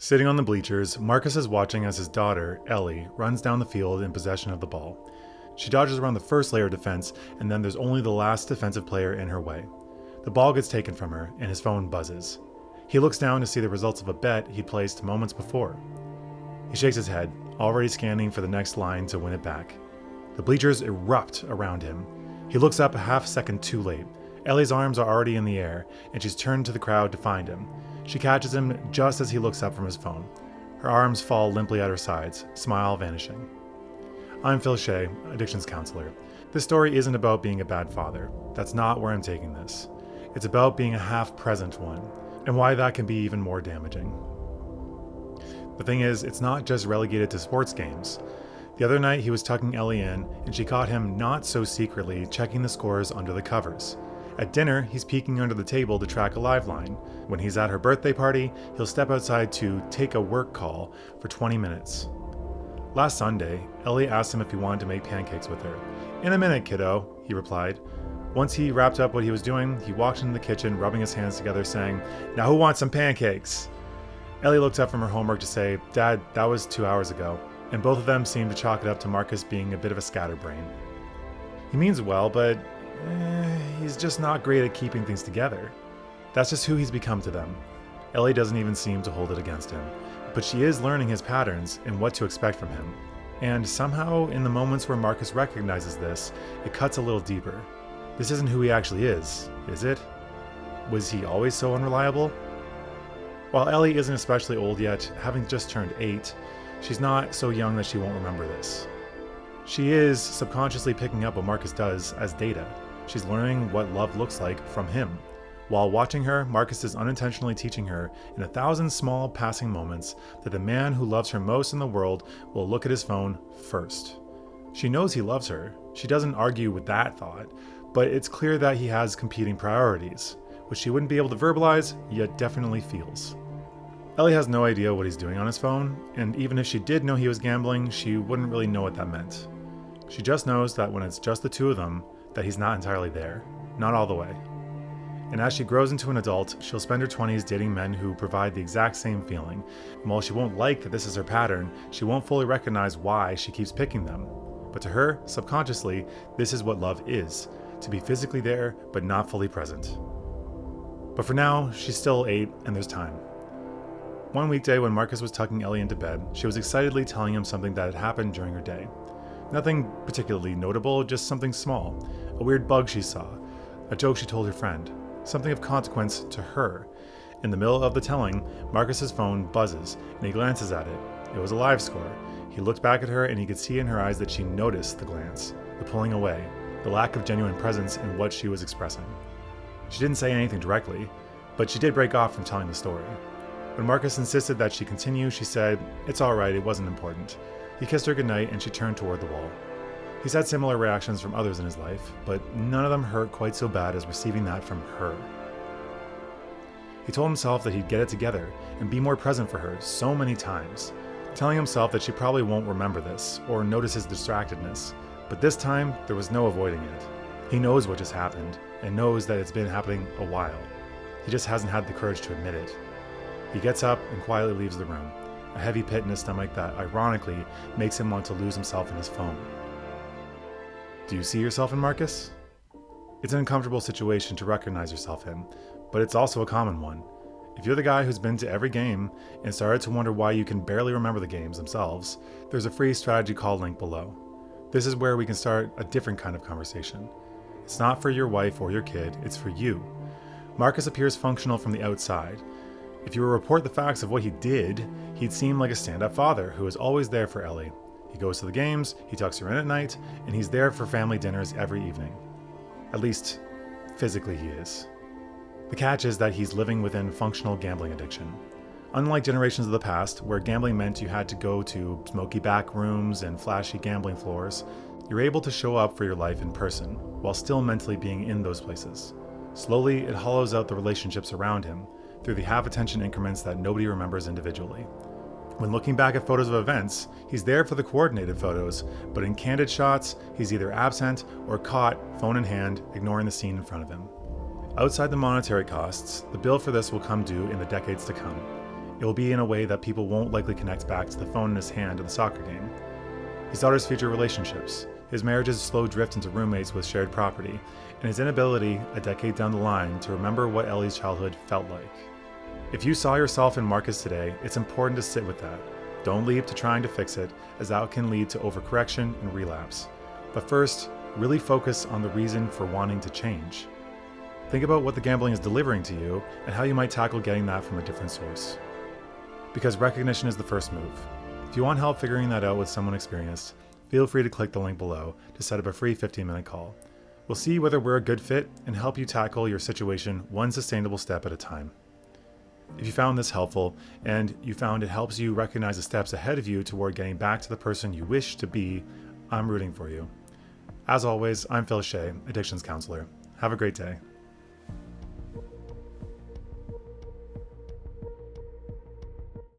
Sitting on the bleachers, Marcus is watching as his daughter, Ellie, runs down the field in possession of the ball. She dodges around the first layer of defense, and then there's only the last defensive player in her way. The ball gets taken from her, and his phone buzzes. He looks down to see the results of a bet he placed moments before. He shakes his head, already scanning for the next line to win it back. The bleachers erupt around him. He looks up a half second too late. Ellie's arms are already in the air, and she's turned to the crowd to find him. She catches him just as he looks up from his phone. Her arms fall limply at her sides, smile vanishing. I'm Phil Shea, addictions counselor. This story isn't about being a bad father. That's not where I'm taking this. It's about being a half-present one, and why that can be even more damaging. The thing is, it's not just relegated to sports games. The other night he was tucking Ellie in, and she caught him not so secretly checking the scores under the covers. At dinner, he's peeking under the table to track a live line. When he's at her birthday party, he'll step outside to take a work call for 20 minutes. Last Sunday, Ellie asked him if he wanted to make pancakes with her. "In a minute, kiddo," he replied. Once he wrapped up what he was doing, he walked into the kitchen, rubbing his hands together, saying, "Now who wants some pancakes?" Ellie looked up from her homework to say, "Dad, that was 2 hours ago," and both of them seemed to chalk it up to Marcus being a bit of a scatterbrain. He means well, but he's just not great at keeping things together. That's just who he's become to them. Ellie doesn't even seem to hold it against him, but she is learning his patterns and what to expect from him. And somehow, in the moments where Marcus recognizes this, it cuts a little deeper. This isn't who he actually is it? Was he always so unreliable? While Ellie isn't especially old yet, having just turned 8, she's not so young that she won't remember this. She is subconsciously picking up what Marcus does as data. She's learning what love looks like from him. While watching her, Marcus is unintentionally teaching her in 1,000 small passing moments that the man who loves her most in the world will look at his phone first. She knows he loves her. She doesn't argue with that thought, but it's clear that he has competing priorities, which she wouldn't be able to verbalize, yet definitely feels. Ellie has no idea what he's doing on his phone, and even if she did know he was gambling, she wouldn't really know what that meant. She just knows that when it's just the two of them, that he's not entirely there, not all the way. And as she grows into an adult, she'll spend her 20s dating men who provide the exact same feeling, and while she won't like that this is her pattern, she won't fully recognize why she keeps picking them. But to her, subconsciously, this is what love is, to be physically there, but not fully present. But for now, she's still 8, and there's time. One weekday when Marcus was tucking Ellie into bed, she was excitedly telling him something that had happened during her day. Nothing particularly notable, just something small. A weird bug she saw. A joke she told her friend. Something of consequence to her. In the middle of the telling, Marcus's phone buzzes, and he glances at it. It was a live score. He looked back at her, and he could see in her eyes that she noticed the glance, the pulling away, the lack of genuine presence in what she was expressing. She didn't say anything directly, but she did break off from telling the story. When Marcus insisted that she continue, she said, "It's all right, it wasn't important." He kissed her goodnight, and she turned toward the wall. He's had similar reactions from others in his life, but none of them hurt quite so bad as receiving that from her. He told himself that he'd get it together and be more present for her so many times, telling himself that she probably won't remember this or notice his distractedness, but this time there was no avoiding it. He knows what just happened and knows that it's been happening a while. He just hasn't had the courage to admit it. He gets up and quietly leaves the room, a heavy pit in his stomach that ironically makes him want to lose himself in his phone. Do you see yourself in Marcus? It's an uncomfortable situation to recognize yourself in, but it's also a common one. If you're the guy who's been to every game and started to wonder why you can barely remember the games themselves, there's a free strategy call link below. This is where we can start a different kind of conversation. It's not for your wife or your kid, it's for you. Marcus appears functional from the outside. If you were to report the facts of what he did, he'd seem like a stand-up father who is always there for Ellie. He goes to the games, he tucks her in at night, and he's there for family dinners every evening. At least, physically he is. The catch is that he's living within functional gambling addiction. Unlike generations of the past, where gambling meant you had to go to smoky back rooms and flashy gambling floors, you're able to show up for your life in person, while still mentally being in those places. Slowly, it hollows out the relationships around him, through the half-attention increments that nobody remembers individually. When looking back at photos of events, he's there for the coordinated photos, but in candid shots, he's either absent or caught, phone in hand, ignoring the scene in front of him. Outside the monetary costs, the bill for this will come due in the decades to come. It will be in a way that people won't likely connect back to the phone in his hand or the soccer game. His daughter's future relationships, his marriage's slow drift into roommates with shared property, and his inability, a decade down the line, to remember what Ellie's childhood felt like. If you saw yourself in Marcus today, it's important to sit with that. Don't leap to trying to fix it, as that can lead to overcorrection and relapse. But first, really focus on the reason for wanting to change. Think about what the gambling is delivering to you and how you might tackle getting that from a different source. Because recognition is the first move. If you want help figuring that out with someone experienced, feel free to click the link below to set up a free 15-minute call. We'll see whether we're a good fit and help you tackle your situation one sustainable step at a time. If you found this helpful and you found it helps you recognize the steps ahead of you toward getting back to the person you wish to be, I'm rooting for you. As always, I'm Phil Shea, Addictions Counselor. Have a great day.